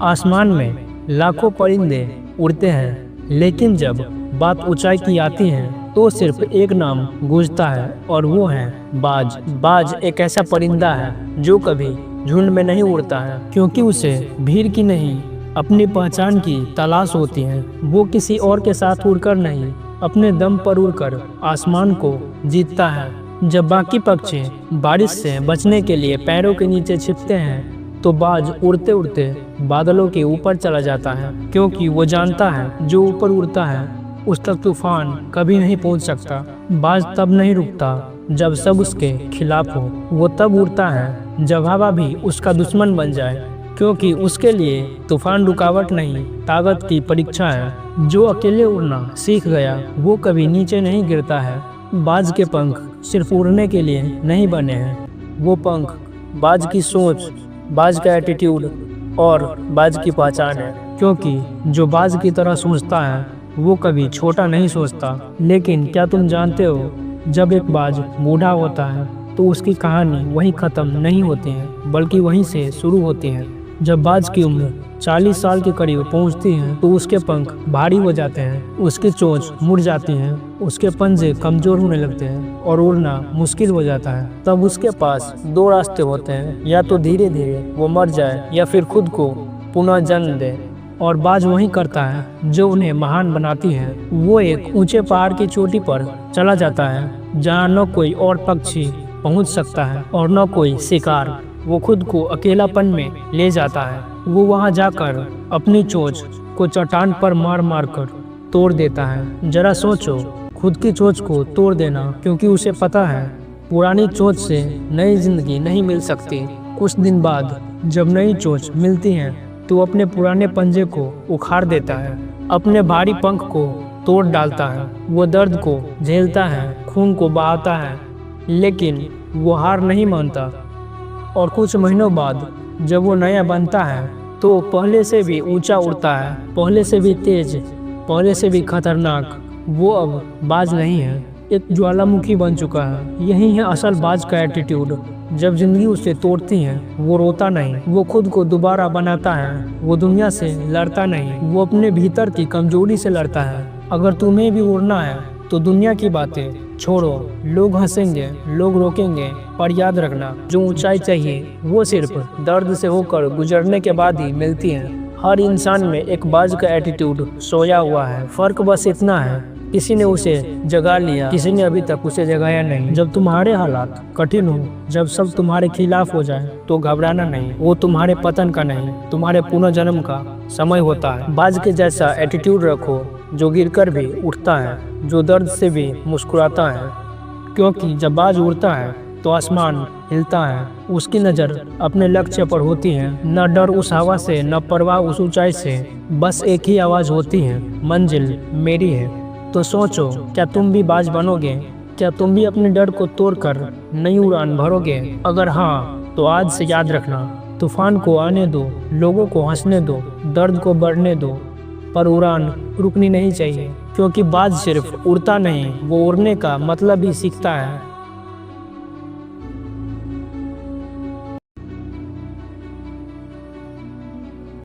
आसमान में लाखों परिंदे उड़ते हैं, लेकिन जब बात ऊंचाई की आती है तो सिर्फ एक नाम गूंजता है और वो है बाज। बाज एक ऐसा परिंदा है जो कभी झुंड में नहीं उड़ता है, क्योंकि उसे भीड़ की नहीं अपनी पहचान की तलाश होती है। वो किसी और के साथ उड़कर नहीं, अपने दम पर उड़कर आसमान को जीतता है। जब बाकी पक्षी बारिश से बचने के लिए पैरों के नीचे छिपते हैं तो बाज उड़ते उड़ते बादलों के ऊपर चला जाता है, क्योंकि वो जानता है जो ऊपर उड़ता है उस तक तूफान कभी नहीं पहुंच सकता। बाज तब नहीं रुकता जब सब उसके खिलाफ हो। वो तब उड़ता है जब हवा भी उसका दुश्मन बन जाए, क्योंकि उसके लिए तूफान रुकावट नहीं, ताकत की परीक्षा है। जो अकेले उड़ना सीख गया वो कभी नीचे नहीं गिरता है। बाज के पंख सिर्फ उड़ने के लिए नहीं बने हैं, वो पंख बाज की सोच, बाज का एटीट्यूड और बाज की पहचान है। क्योंकि जो बाज की तरह सोचता है वो कभी छोटा नहीं सोचता। लेकिन क्या तुम जानते हो, जब एक बाज बूढ़ा होता है तो उसकी कहानी वहीं ख़त्म नहीं होती है, बल्कि वहीं से शुरू होती है। जब बाज की उम्र 40 साल के करीब पहुंचती है तो उसके पंख भारी हो जाते हैं, उसकी चोंच मुड़ जाती है, उसके पंजे कमज़ोर होने लगते हैं और उड़ना मुश्किल हो जाता है। तब उसके पास दो रास्ते होते हैं, या तो धीरे धीरे वो मर जाए या फिर खुद को पुनः जन्म दे। और बाज वही करता है जो उन्हें महान बनाती है। वो एक ऊंचे पहाड़ की चोटी पर चला जाता है जहाँ न कोई और पक्षी पहुँच सकता है और न कोई शिकार। वो खुद को अकेलापन में ले जाता है। वो वहां जाकर अपनी चोंच को चट्टान पर मार मार कर तोड़ देता है। जरा सोचो, खुद की चोंच को तोड़ देना, क्योंकि उसे पता है पुरानी चोंच से नई जिंदगी नहीं मिल सकती। कुछ दिन बाद जब नई चोंच मिलती है तो अपने पुराने पंजे को उखाड़ देता है, अपने भारी पंख को तोड़ डालता है। वो दर्द को झेलता है, खून को बहाता है, लेकिन वो हार नहीं मानता। और कुछ महीनों बाद जब वो नया बनता है तो पहले से भी ऊंचा उड़ता है, पहले से भी तेज, पहले से भी खतरनाक। वो अब बाज नहीं है, एक ज्वालामुखी बन चुका है। यही है असल बाज का एटीट्यूड। जब जिंदगी उसे तोड़ती है वो रोता नहीं, वो खुद को दोबारा बनाता है। वो दुनिया से लड़ता नहीं, वो अपने भीतर की कमजोरी से लड़ता है। अगर तुम्हें भी उड़ना है तो दुनिया की बातें छोड़ो। लोग हंसेंगे, लोग रोकेंगे, पर याद रखना, जो ऊंचाई चाहिए वो सिर्फ दर्द से होकर गुजरने के बाद ही मिलती है। हर इंसान में एक बाज का एटीट्यूड सोया हुआ है। फर्क बस इतना है, किसी ने उसे जगा लिया, किसी ने अभी तक उसे जगाया नहीं। जब तुम्हारे हालात कठिन हो, जब सब तुम्हारे खिलाफ हो जाए तो घबराना नहीं। वो तुम्हारे पतन का नहीं, तुम्हारे पुनर्जन्म का समय होता है। बाज के जैसा एटीट्यूड रखो, जो गिरकर भी उठता है, जो दर्द से भी मुस्कुराता है। क्योंकि जब बाज उड़ता है तो आसमान हिलता है, उसकी नज़र अपने लक्ष्य पर होती है। न डर उस हवा से, न परवाह उस ऊंचाई से, बस एक ही आवाज़ होती है, मंजिल मेरी है। तो सोचो, क्या तुम भी बाज बनोगे? क्या तुम भी अपने डर को तोड़कर नई उड़ान भरोगे? अगर हाँ, तो आज से याद रखना, तूफान को आने दो, लोगों को हंसने दो, दर्द को बढ़ने दो, पर उड़ान रुकनी नहीं चाहिए। क्योंकि बाज सिर्फ उड़ता नहीं, वो उड़ने का मतलब ही सीखता है।